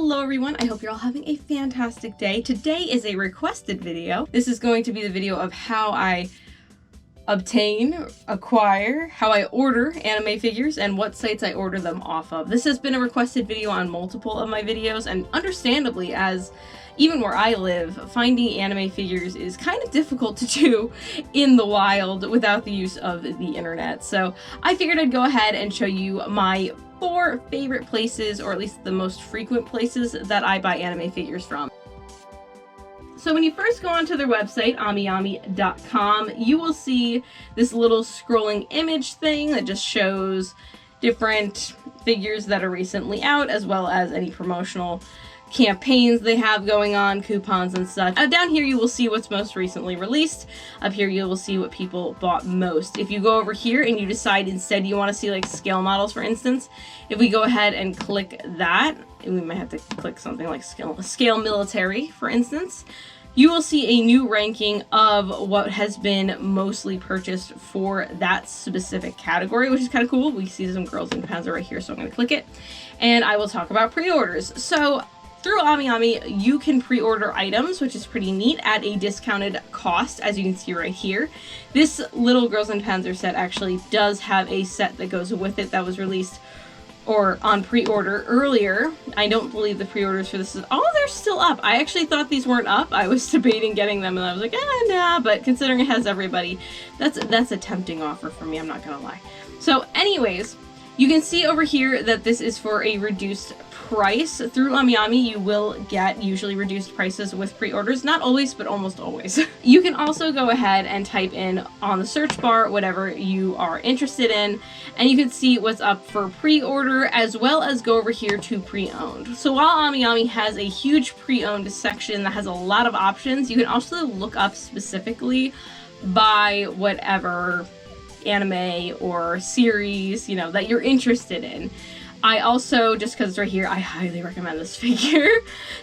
Hello everyone, I hope you're all having a fantastic day. Today is a requested video. This is going to be the video of how I obtain, acquire, how I order anime figures, and what sites I order them off of. This has been a requested video on multiple of my videos, and understandably, as even where I live, finding anime figures is kind of difficult to do in the wild without the use of the internet. So I figured I'd go ahead and show you my 4 favorite places, or at least the most frequent places that I buy anime figures from. So when you first go onto their website, amiyami.com, you will see this little scrolling image thing that just shows different figures that are recently out, as well as any promotional campaigns they have going on, coupons and such. Down here you will see what's most recently released. Up here you will see what people bought most. If you go over here and you decide instead you want to see like scale models, for instance, if we go ahead and click that, and we might have to click something like scale military, for instance, you will see a new ranking of what has been mostly purchased for that specific category, which is kind of cool. We see some girls in Panzer right here, so I'm going to click it, and I will talk about pre-orders. So through AmiYami, you can pre-order items, which is pretty neat, at a discounted cost, as you can see right here. This little Girls in Panzer set actually does have a set that goes with it that was released or on pre-order earlier. I don't believe the pre-orders for this is, oh, they're still up. I actually thought these weren't up. I was debating getting them and I was like, nah, but considering it has everybody, that's a tempting offer for me, I'm not gonna lie. So anyways, you can see over here that this is for a reduced price. Through AmiYami, you will get usually reduced prices with pre-orders. Not always, but almost always. You can also go ahead and type in on the search bar whatever you are interested in, and you can see what's up for pre-order, as well as go over here to pre-owned. So while AmiYami has a huge pre-owned section that has a lot of options, you can also look up specifically by whatever anime or series, you know, that you're interested in. I also, just because it's right here, I highly recommend this figure.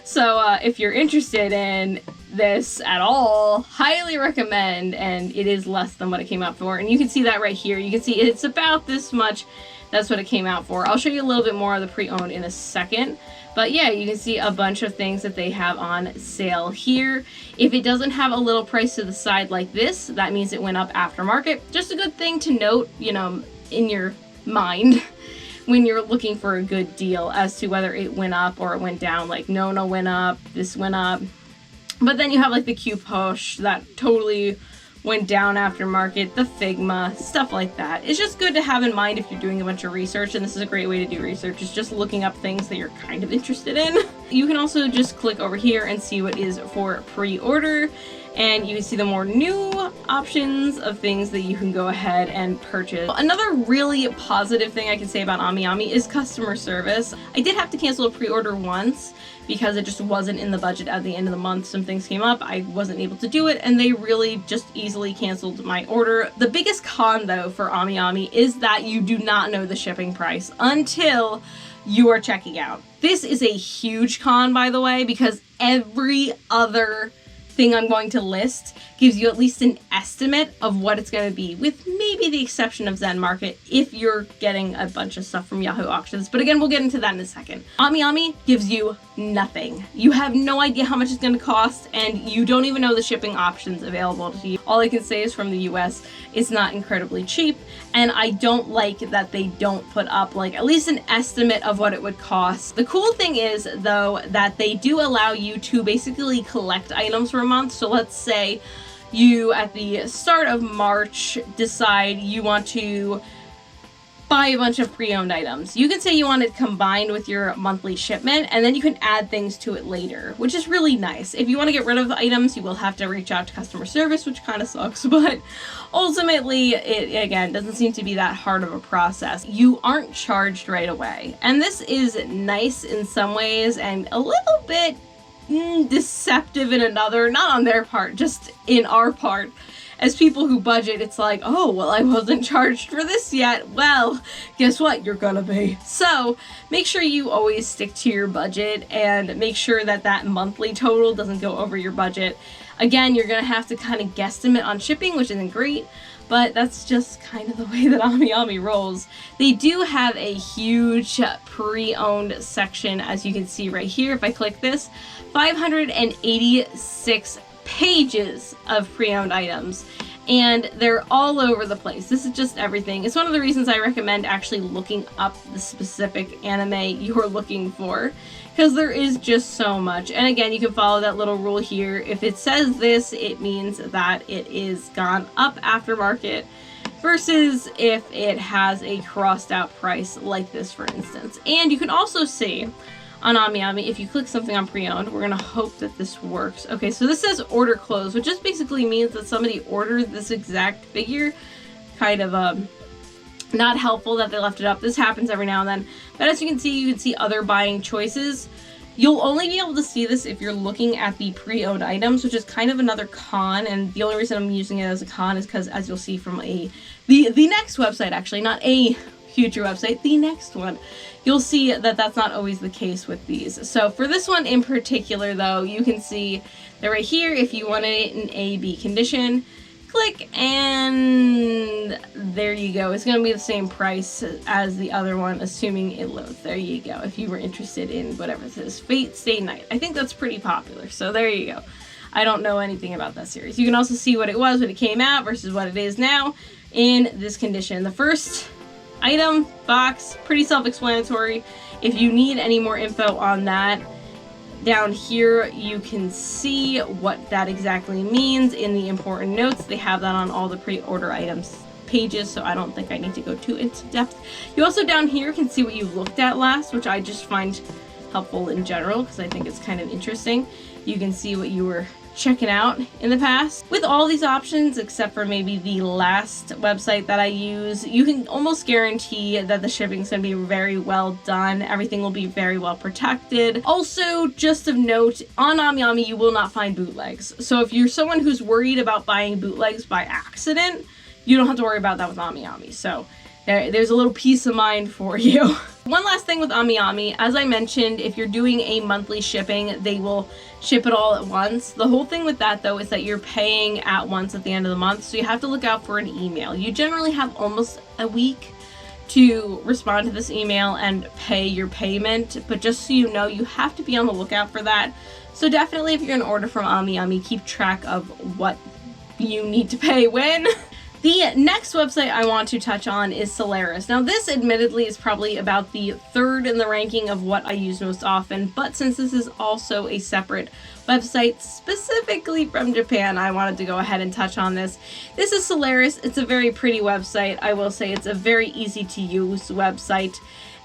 So if you're interested in this at all, highly recommend, and it is less than what it came out for. And you can see that right here. You can see it's about this much. That's what it came out for. I'll show you a little bit more of the pre-owned in a second. But yeah, you can see a bunch of things that they have on sale here. If it doesn't have a little price to the side like this, that means it went up aftermarket. Just a good thing to note, you know, in your mind when you're looking for a good deal as to whether it went up or it went down. Like no went up, this went up. But then you have like the Q-Push that totally went down aftermarket, the Figma, stuff like that. It's just good to have in mind if you're doing a bunch of research, and this is a great way to do research, is just looking up things that you're kind of interested in. You can also just click over here and see what is for pre-order, and you can see the more new options of things that you can go ahead and purchase. Another really positive thing I can say about AmiYami is customer service. I did have to cancel a pre-order once because it just wasn't in the budget at the end of the month. Some things came up, I wasn't able to do it, and they really just easily canceled my order. The biggest con though for AmiYami is that you do not know the shipping price until you are checking out. This is a huge con, by the way, because every other thing I'm going to list gives you at least an estimate of what it's going to be, with maybe the exception of Zen Market if you're getting a bunch of stuff from Yahoo Auctions. But again, we'll get into that in a second. AmiYami gives you nothing. You have no idea how much it's going to cost, and you don't even know the shipping options available to you. All I can say is from the US, it's not incredibly cheap, and I don't like that they don't put up like at least an estimate of what it would cost. The cool thing is though that they do allow you to basically collect items for a month. So let's say you at the start of March decide you want to buy a bunch of pre-owned items. You can say you want it combined with your monthly shipment, and then you can add things to it later, which is really nice. If you want to get rid of the items, you will have to reach out to customer service, which kind of sucks, but ultimately it again doesn't seem to be that hard of a process. You aren't charged right away, and this is nice in some ways and a little bit deceptive in another, not on their part, just in our part. As people who budget, it's like, oh, well, I wasn't charged for this yet. Well, guess what? You're gonna be. So make sure you always stick to your budget and make sure that that monthly total doesn't go over your budget. Again, you're gonna have to kind of guesstimate on shipping, which isn't great, but that's just kind of the way that AmiAmi rolls. They do have a huge pre-owned section, as you can see right here. If I click this, 586 pages of pre-owned items, and they're all over the place. This is just everything. It's one of the reasons I recommend actually looking up the specific anime you're looking for, because there is just so much. And again, you can follow that little rule here. If it says this, it means that it is gone up aftermarket, versus if it has a crossed out price like this, for instance. And you can also see on AmiAmi, if you click something on pre-owned, we're gonna hope that this works. Okay, so this says order closed, which just basically means that somebody ordered this exact figure. Kind of not helpful that they left it up. This happens every now and then. But as you can see other buying choices. You'll only be able to see this if you're looking at the pre-owned items, which is kind of another con, and the only reason I'm using it as a con is because, as you'll see from the next website, actually, not a future website, the next one, you'll see that that's not always the case with these. So for this one in particular, though, you can see that right here, if you wanted it in A/B condition, click, and there you go. It's going to be the same price as the other one, assuming it loads. There you go. If you were interested in whatever this is, Fate Stay Night. I think that's pretty popular, so there you go. I don't know anything about that series. You can also see what it was when it came out versus what it is now in this condition. The first item, box, pretty self-explanatory. If you need any more info on that, down here you can see what that exactly means in the important notes. They have that on all the pre-order items pages, so I don't think I need to go too into depth. You also down here can see what you looked at last, which I just find helpful in general because I think it's kind of interesting. You can see what you were checking out in the past. With all these options, except for maybe the last website that I use, you can almost guarantee that the shipping's gonna be very well done. Everything will be very well protected. Also, just of note, on AmiAmi you will not find bootlegs. So if you're someone who's worried about buying bootlegs by accident, you don't have to worry about that with AmiAmi. So there's a little peace of mind for you. One last thing with AmiAmi, as I mentioned, if you're doing a monthly shipping, they will ship it all at once. The whole thing with that, though, is that you're paying at once at the end of the month, so you have to look out for an email. You generally have almost a week to respond to this email and pay your payment, but just so you know, you have to be on the lookout for that. So definitely, if you're going to order from AmiAmi, keep track of what you need to pay when. The next website I want to touch on is Solaris. Now this admittedly is probably about the third in the ranking of what I use most often, but since this is also a separate website specifically from Japan, I wanted to go ahead and touch on this. This is Solaris. It's a very pretty website. I will say it's a very easy to use website,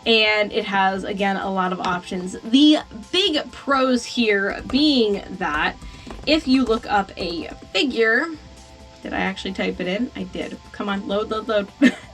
and it has, again, a lot of options. The big pros here being that if you look up a figure, did I actually type it in? I did. Come on, load, load, load.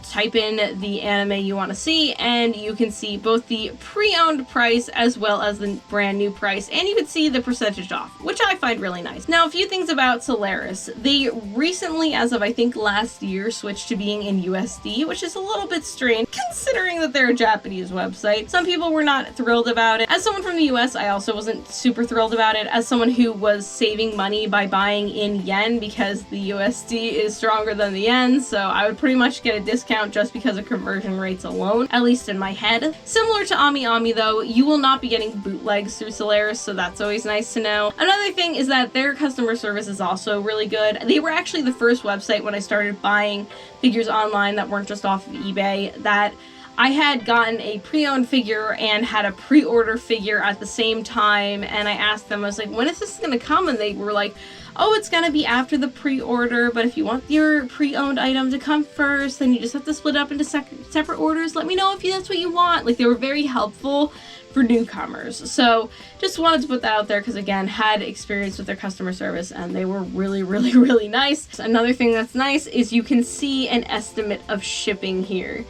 Type in the anime you want to see, and you can see both the pre-owned price as well as the brand new price, and you can see the percentage off, which I find really nice. Now, a few things about Solaris. They recently, as of I think last year, switched to being in USD, which is a little bit strange considering that they're a Japanese website. Some people were not thrilled about it. As someone from the US, I also wasn't super thrilled about it. As someone who was saving money by buying in yen because the USD is stronger than the yen, so I would pretty much get a discount just because of conversion rates alone, at least in my head. Similar to AmiAmi though, you will not be getting bootlegs through Solaris, so that's always nice to know. Another thing is that their customer service is also really good. They were actually the first website when I started buying figures online that weren't just off of eBay that I had gotten a pre-owned figure and had a pre-order figure at the same time, and I asked them, I was like, when is this gonna come? And they were like, oh, it's gonna be after the pre-order, but if you want your pre-owned item to come first, then you just have to split up into separate orders. Let me know if that's what you want. Like, they were very helpful for newcomers. So just wanted to put that out there because, again, had experience with their customer service and they were really, really, really nice. Another thing that's nice is you can see an estimate of shipping here.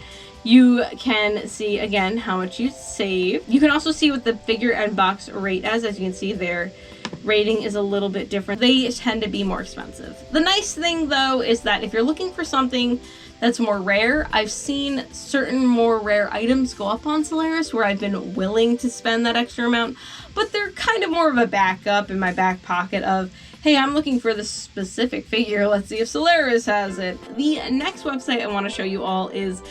You can see, again, how much you save. You can also see what the figure and box rate as you can see their rating is a little bit different. They tend to be more expensive. The nice thing though is that if you're looking for something that's more rare, I've seen certain more rare items go up on Solaris where I've been willing to spend that extra amount, but they're kind of more of a backup in my back pocket of hey, I'm looking for this specific figure. Let's see if Solaris has it. The next website I want to show you all is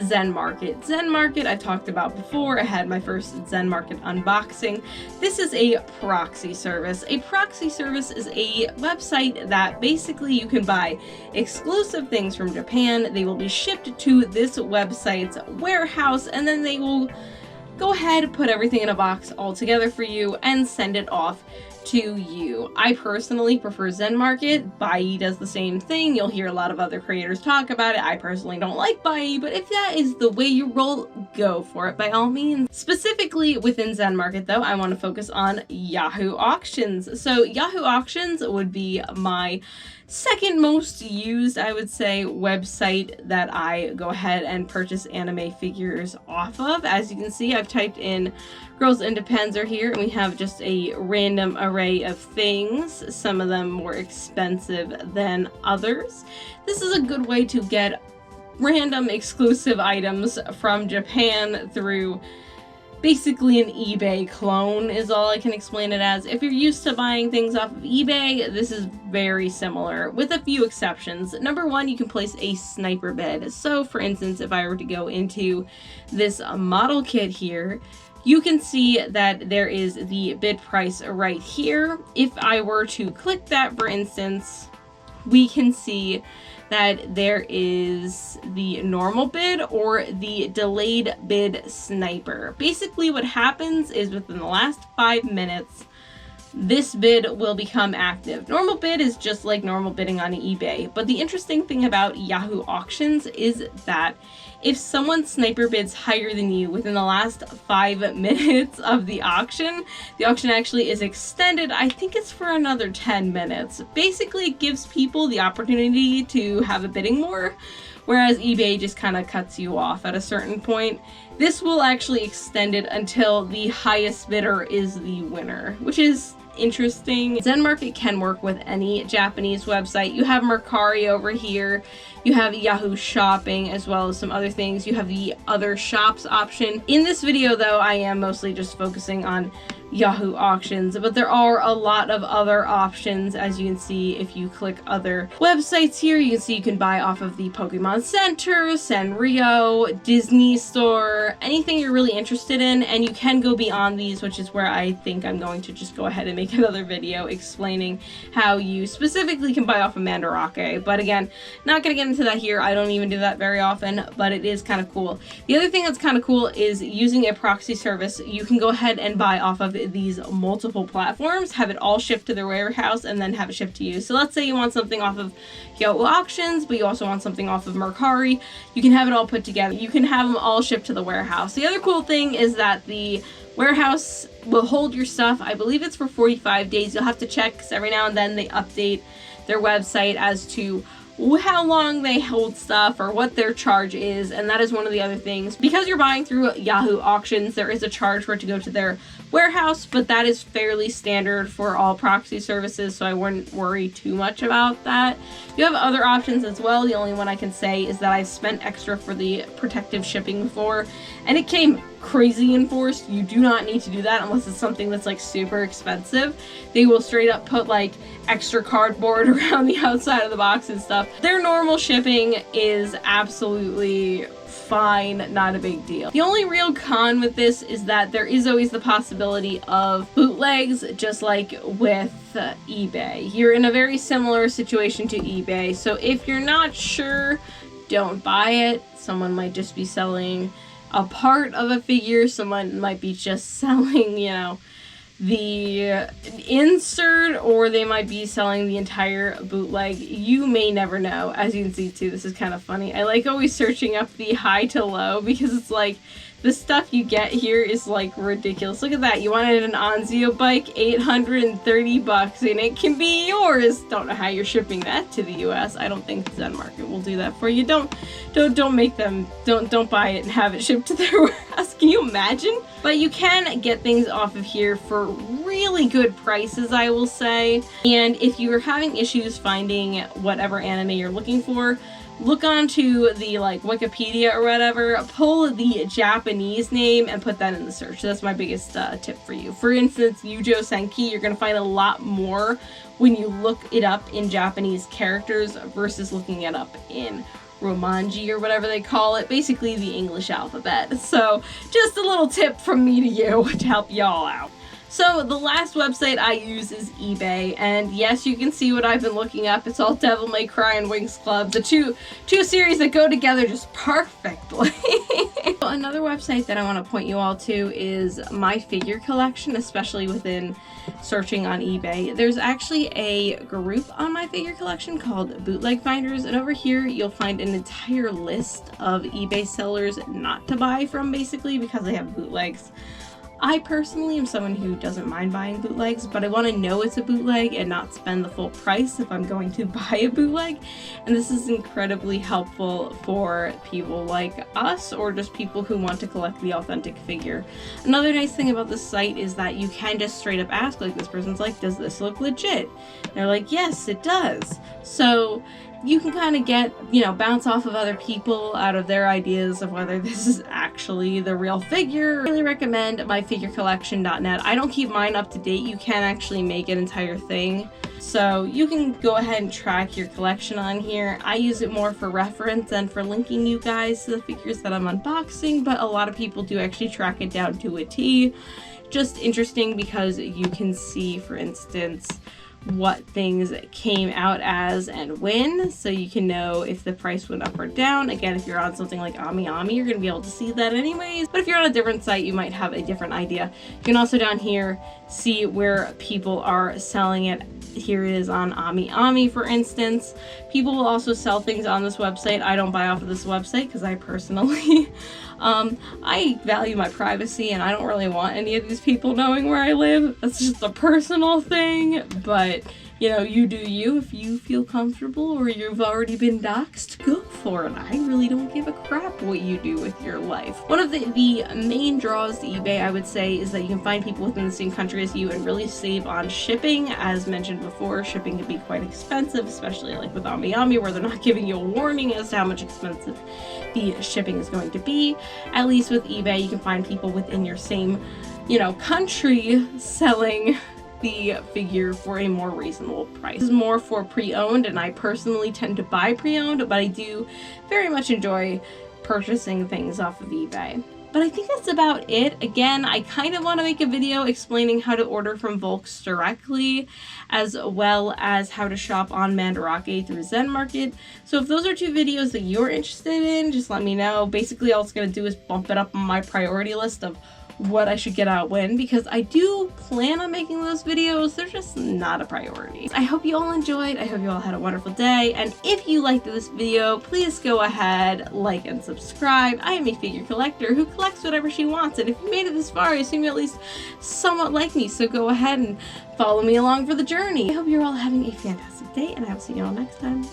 Zen Market. Zen Market I've talked about before. I had my first Zen Market unboxing. This is a proxy service. A proxy service is a website that basically you can buy exclusive things from Japan. They will be shipped to this website's warehouse, and then they will go ahead, put everything in a box all together for you and send it off to you. I personally prefer Zen Market. Bai does the same thing. You'll hear a lot of other creators talk about it. I personally don't like Bai, but if that is the way you roll, go for it by all means. Specifically within Zen Market though, I want to focus on Yahoo Auctions. So Yahoo Auctions would be my second most used, I would say, website that I go ahead and purchase anime figures off of. As you can see, I've typed in Girls into Panzer here, and we have just a random array of things, some of them more expensive than others. This is a good way to get random exclusive items from Japan through basically an eBay clone is all I can explain it as. If you're used to buying things off of eBay, this is very similar, with a few exceptions. Number one, you can place a sniper bid. So for instance, if I were to go into this model kit here, you can see that there is the bid price right here. If I were to click that, for instance, we can see that there is the normal bid or the delayed bid sniper. Basically what happens is within the last 5 minutes, this bid will become active. Normal bid is just like normal bidding on eBay, but the interesting thing about Yahoo Auctions is that if someone sniper bids higher than you within the last 5 minutes of the auction actually is extended. I think it's for another 10 minutes. Basically, it gives people the opportunity to have a bidding war, whereas eBay just kind of cuts you off at a certain point. This will actually extend it until the highest bidder is the winner, which is interesting. Zen Market can work with any Japanese website. You have Mercari over here. You have Yahoo Shopping as well as some other things. You have the other shops option. In this video though, I am mostly just focusing on Yahoo Auctions, but there are a lot of other options. As you can see, if you click other websites here, you can see you can buy off of the Pokemon Center, Sanrio, Disney Store, anything you're really interested in, and you can go beyond these, which is where I think I'm going to just go ahead and make another video explaining how you specifically can buy off of Mandarake. But again, not gonna get into that here. I don't even do that very often, but it is kind of cool. The other thing that's kind of cool is using a proxy service. You can go ahead and buy off of these multiple platforms, have it all shipped to their warehouse, and then have it shipped to you. So let's say you want something off of Yahoo Auctions, but you also want something off of Mercari. You can have it all put together. You can have them all shipped to the warehouse. The other cool thing is that the warehouse will hold your stuff. I believe it's for 45 days. You'll have to check because every now and then they update their website as to how long they hold stuff or what their charge is, and that is one of the other things. Because you're buying through Yahoo Auctions, there is a charge for it to go to their warehouse, but that is fairly standard for all proxy services, so I wouldn't worry too much about that. You have other options as well. The only one I can say is that I've spent extra for the protective shipping before, and it came crazy enforced. You do not need to do that unless it's something that's like super expensive. They will straight up put like extra cardboard around the outside of the box and stuff. Their normal shipping is absolutely fine, not a big deal. The only real con with this is that there is always the possibility of bootlegs, just like with eBay. You're in a very similar situation to eBay, so if you're not sure, don't buy it. Someone might just be selling a part of a figure, someone might be just selling, you know, the insert, or they might be selling the entire bootleg. You may never know. As you can see too, this is kind of funny. I like always searching up the high to low because it's like the stuff you get here is like ridiculous. Look at that. You wanted an Onzio bike, $830, and it can be yours. Don't know how you're shipping that to the US. I don't think Zen Market will do that for you. Don't make them, don't buy it and have it shipped to their warehouse. Can you imagine? But you can get things off of here for really good prices, I will say. And if you are having issues finding whatever anime you're looking for, look onto the like Wikipedia or whatever, pull the Japanese name and put that in the search. That's my biggest tip for you. For instance, Yujo Senki, you're going to find a lot more when you look it up in Japanese characters versus looking it up in Romanji or whatever they call it, basically the English alphabet. So just a little tip from me to you to help y'all out. So the last website I use is eBay, and yes, you can see what I've been looking up. It's all Devil May Cry and Winx Club, the two series that go together just perfectly. So another website that I want to point you all to is my figure collection, especially within searching on eBay. There's actually a group on my figure collection called Bootleg Finders, and over here you'll find an entire list of eBay sellers not to buy from, basically because they have bootlegs. I personally am someone who doesn't mind buying bootlegs, but I want to know it's a bootleg and not spend the full price if I'm going to buy a bootleg. And this is incredibly helpful for people like us or just people who want to collect the authentic figure. Another nice thing about this site is that you can just straight up ask, like, this person's like, does this look legit? And they're like, yes, it does. So you can kind of get, bounce off of other people out of their ideas of whether this is actually the real figure. I really recommend myfigurecollection.net. I don't keep mine up to date. You can actually make an entire thing. So you can go ahead and track your collection on here. I use it more for reference and for linking you guys to the figures that I'm unboxing, but a lot of people do actually track it down to a T. Just interesting because you can see, for instance, what things came out as and when, so you can know if the price went up or down. Again, if you're on something like AmiAmi, you're going to be able to see that anyways, but if you're on a different site, you might have a different idea. You can also down here see where people are selling it. Here it is on AmiAmi, for instance. People will also sell things on this website. I don't buy off of this website because I personally I value my privacy and I don't really want any of these people knowing where I live. That's just a personal thing, but you do you. If you feel comfortable or you've already been doxxed, go for it. I really don't give a crap what you do with your life. One of the main draws to eBay, I would say, is that you can find people within the same country as you and really save on shipping. As mentioned before, shipping can be quite expensive, especially like with AmiAmi, where they're not giving you a warning as to how much expensive the shipping is going to be. At least with eBay, you can find people within your same, country selling the figure for a more reasonable price. This is more for pre-owned, and I personally tend to buy pre-owned, but I do very much enjoy purchasing things off of eBay. But I think that's about it. Again, I kind of want to make a video explaining how to order from Volks directly, as well as how to shop on Mandarake through Zen Market. So if those are two videos that you're interested in, just let me know. Basically, all it's going to do is bump it up on my priority list of what I should get out when, because I do plan on making those videos. They're just not a priority. I hope you all enjoyed. I hope you all had a wonderful day. And if you liked this video, please go ahead, like and subscribe. I am a figure collector who collects whatever she wants. And if you made it this far, I assume you at least somewhat like me. So go ahead and follow me along for the journey. I hope you're all having a fantastic day, and I will see you all next time.